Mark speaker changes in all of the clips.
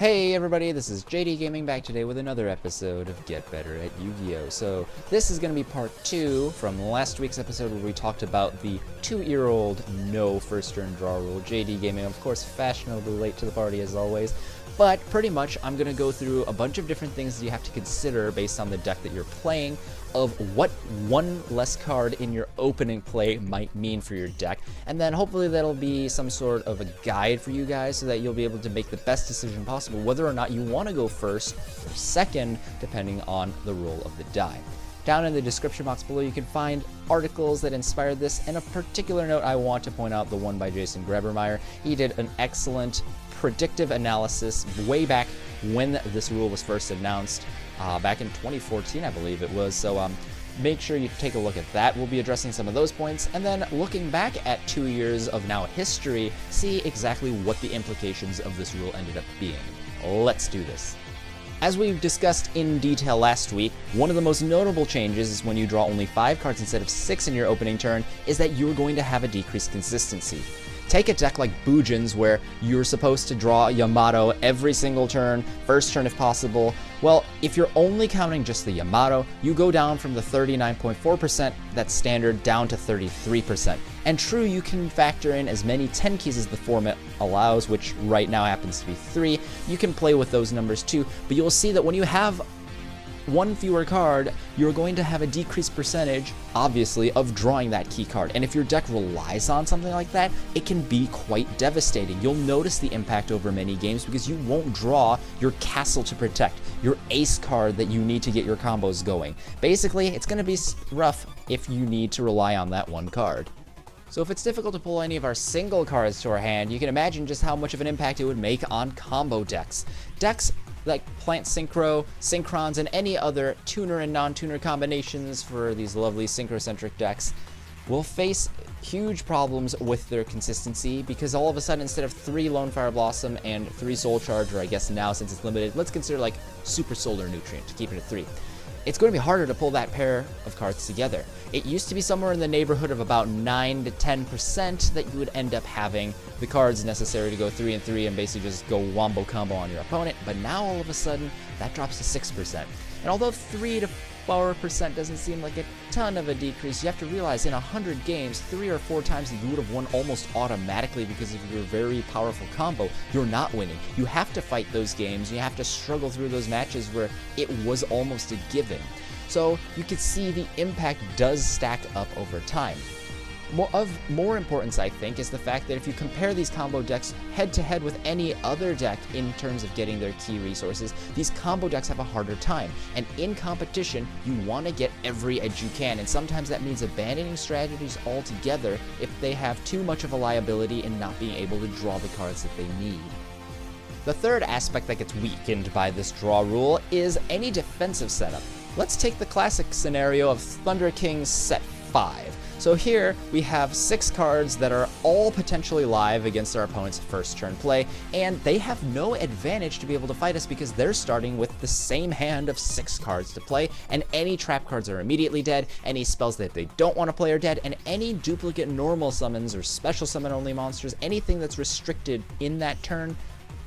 Speaker 1: Hey everybody, this is JDGaming back today with another episode of Get Better at Yu-Gi-Oh! So this is going to be part 2 from last week's episode where we talked about the 2-year-old no first turn draw rule. JDGaming, of course, fashionably late to the party as always. But pretty much I'm going to go through a bunch of different things that you have to consider based on the deck that you're playing of what one less card in your opening play might mean for your deck, and then hopefully that'll be some sort of a guide for you guys so that you'll be able to make the best decision possible whether or not you want to go first or second depending on the roll of the die. Down in the description box below you can find articles that inspired this, and a particular note I want to point out the one by Jason Grabermeyer. He did an excellent predictive analysis way back when this rule was first announced, back in 2014 I believe it was, so make sure you take a look at that. We'll be addressing some of those points, and then looking back at 2 years of now history, see exactly what the implications of this rule ended up being. Let's do this. As we've discussed in detail last week, one of the most notable changes is when you draw only 5 cards instead of 6 in your opening turn, is that you're going to have a decreased consistency. Take a deck like Bujin's where you're supposed to draw Yamato every single turn, first turn if possible. Well, if you're only counting just the Yamato, you go down from the 39.4% that's standard down to 33%. And true, you can factor in as many 10 keys as the format allows, which right now happens to be 3. You can play with those numbers too, but you'll see that when you have one fewer card, you're going to have a decreased percentage, obviously, of drawing that key card. And if your deck relies on something like that, it can be quite devastating. You'll notice the impact over many games because you won't draw your castle to protect, your ace card that you need to get your combos going. Basically, it's going to be rough if you need to rely on that one card. So if it's difficult to pull any of our single cards to our hand, you can imagine just how much of an impact it would make on combo decks. Decks like Plant Synchro, Synchrons, and any other tuner and non-tuner combinations for these lovely synchrocentric decks will face huge problems with their consistency because all of a sudden instead of 3 Lone Fire Blossom and 3 Soul Charge, or I guess now since it's limited, let's consider like Super Solar Nutrient to keep it at 3. It's going to be harder to pull that pair of cards together. It used to be somewhere in the neighborhood of about 9 to 10% that you would end up having the cards necessary to go 3 and 3 and basically just go wombo combo on your opponent, but now all of a sudden that drops to 6%. And although 3 to 4% doesn't seem like a ton of a decrease, you have to realize in 100 games, 3 or 4 times that you would have won almost automatically because of your very powerful combo, you're not winning. You have to fight those games, you have to struggle through those matches where it was almost a given. So you can see the impact does stack up over time. Of more importance, I think, is the fact that if you compare these combo decks head-to-head with any other deck in terms of getting their key resources, these combo decks have a harder time. And in competition, you want to get every edge you can, and sometimes that means abandoning strategies altogether if they have too much of a liability in not being able to draw the cards that they need. The third aspect that gets weakened by this draw rule is any defensive setup. Let's take the classic scenario of Thunder King set 5. So here we have 6 cards that are all potentially live against our opponent's first turn play, and they have no advantage to be able to fight us because they're starting with the same hand of 6 cards to play, and any trap cards are immediately dead, any spells that they don't want to play are dead, and any duplicate normal summons or special summon only monsters, anything that's restricted in that turn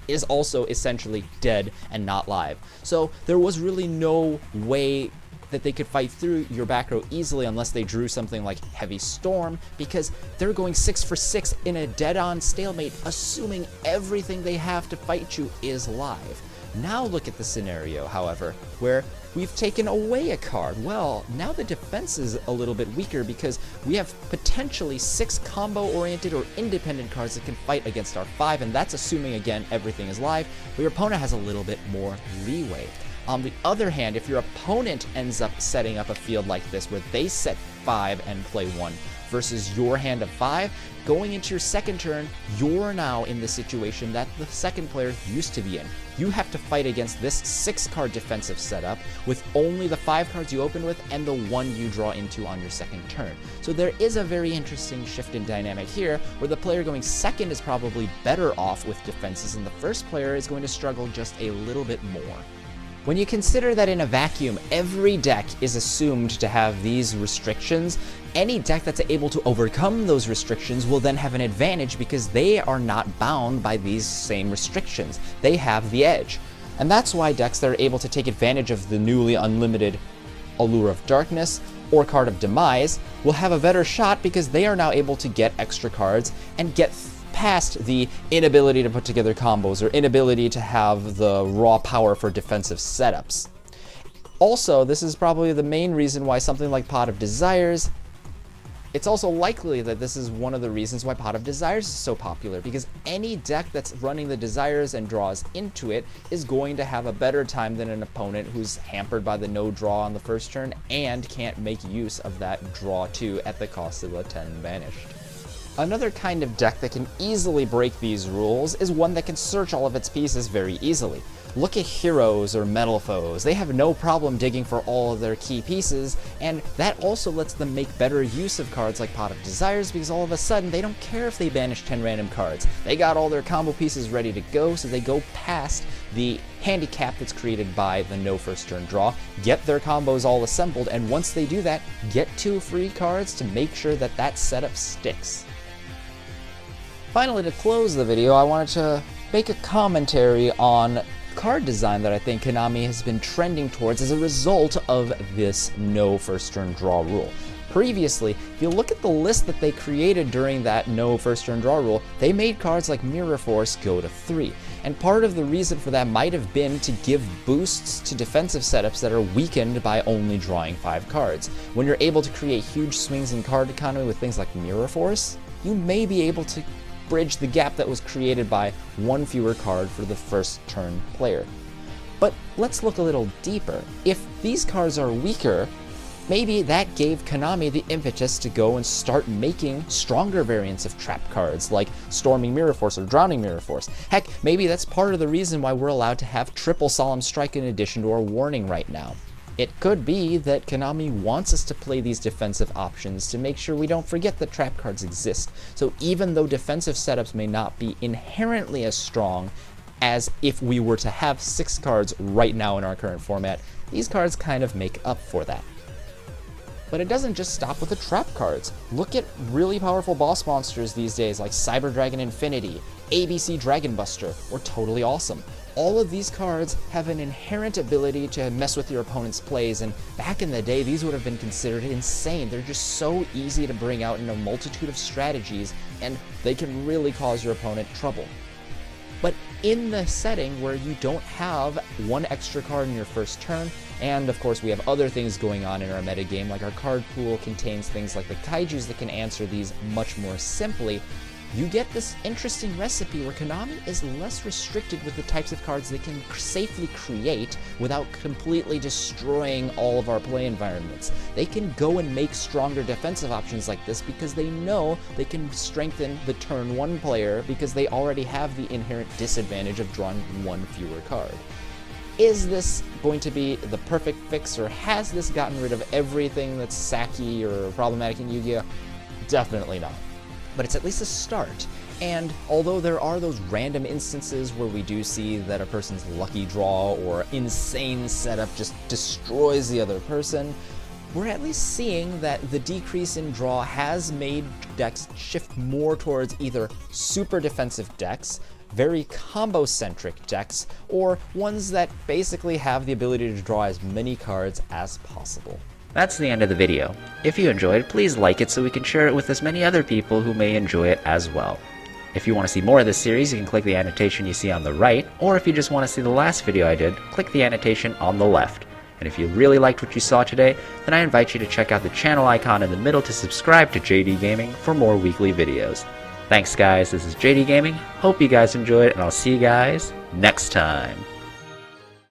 Speaker 1: is also essentially dead and not live. So there was really no way that they could fight through your back row easily unless they drew something like Heavy Storm, because they're going 6 for 6 in a dead-on stalemate, assuming everything they have to fight you is live. Now look at the scenario, however, where we've taken away a card. Well, now the defense is a little bit weaker because we have potentially 6 combo-oriented or independent cards that can fight against our 5, and that's assuming, again, everything is live, but your opponent has a little bit more leeway. On the other hand, if your opponent ends up setting up a field like this where they set 5 and play 1 versus your hand of 5, going into your second turn, you're now in the situation that the second player used to be in. You have to fight against this 6-card defensive setup with only the 5 cards you open with and the 1 you draw into on your second turn. So there is a very interesting shift in dynamic here where the player going second is probably better off with defenses and the first player is going to struggle just a little bit more. When you consider that in a vacuum, every deck is assumed to have these restrictions, any deck that's able to overcome those restrictions will then have an advantage because they are not bound by these same restrictions. They have the edge. And that's why decks that are able to take advantage of the newly unlimited Allure of Darkness or Card of Demise will have a better shot because they are now able to get extra cards and get past the inability to put together combos or inability to have the raw power for defensive setups. Also, this is probably the main reason why something like Pot of Desires, it's also likely that this is one of the reasons why Pot of Desires is so popular, because any deck that's running the Desires and draws into it is going to have a better time than an opponent who's hampered by the no draw on the first turn and can't make use of that draw 2 at the cost of a 10 banished. Another kind of deck that can easily break these rules is one that can search all of its pieces very easily. Look at Heroes or Metal Foes. They have no problem digging for all of their key pieces, and that also lets them make better use of cards like Pot of Desires because all of a sudden they don't care if they banish 10 random cards. They got all their combo pieces ready to go, so they go past the handicap that's created by the no first turn draw, get their combos all assembled, and once they do that, get 2 free cards to make sure that that setup sticks. Finally, to close the video, I wanted to make a commentary on card design that I think Konami has been trending towards as a result of this no first turn draw rule. Previously, if you look at the list that they created during that no first turn draw rule, they made cards like Mirror Force go to 3. And part of the reason for that might have been to give boosts to defensive setups that are weakened by only drawing 5 cards. When you're able to create huge swings in card economy with things like Mirror Force, you may be able to bridge the gap that was created by 1 fewer card for the first turn player. But let's look a little deeper. If these cards are weaker, maybe that gave Konami the impetus to go and start making stronger variants of trap cards like Storming Mirror Force or Drowning Mirror Force. Heck, maybe that's part of the reason why we're allowed to have triple Solemn Strike in addition to our Warning right now. It could be that Konami wants us to play these defensive options to make sure we don't forget that trap cards exist. So even though defensive setups may not be inherently as strong as if we were to have 6 cards right now in our current format, these cards kind of make up for that. But it doesn't just stop with the trap cards. Look at really powerful boss monsters these days like Cyber Dragon Infinity, ABC Dragon Buster, or Totally Awesome. All of these cards have an inherent ability to mess with your opponent's plays, and back in the day, these would have been considered insane. They're just so easy to bring out in a multitude of strategies, and they can really cause your opponent trouble. But in the setting where you don't have 1 extra card in your first turn, and of course we have other things going on in our metagame, like our card pool contains things like the kaijus that can answer these much more simply, you get this interesting recipe where Konami is less restricted with the types of cards they can safely create without completely destroying all of our play environments. They can go and make stronger defensive options like this because they know they can strengthen the turn 1 player because they already have the inherent disadvantage of drawing 1 fewer card. Is this going to be the perfect fix, or has this gotten rid of everything that's sacky or problematic in Yu-Gi-Oh? Definitely not. But it's at least a start. And although there are those random instances where we do see that a person's lucky draw or insane setup just destroys the other person, we're at least seeing that the decrease in draw has made decks shift more towards either super defensive decks, very combo-centric decks, or ones that basically have the ability to draw as many cards as possible.
Speaker 2: That's the end of the video. If you enjoyed, please like it so we can share it with as many other people who may enjoy it as well. If you want to see more of this series, you can click the annotation you see on the right, or if you just want to see the last video I did, click the annotation on the left. And if you really liked what you saw today, then I invite you to check out the channel icon in the middle to subscribe to JDGaming for more weekly videos. Thanks guys, this is JDGaming, hope you guys enjoyed, and I'll see you guys next time.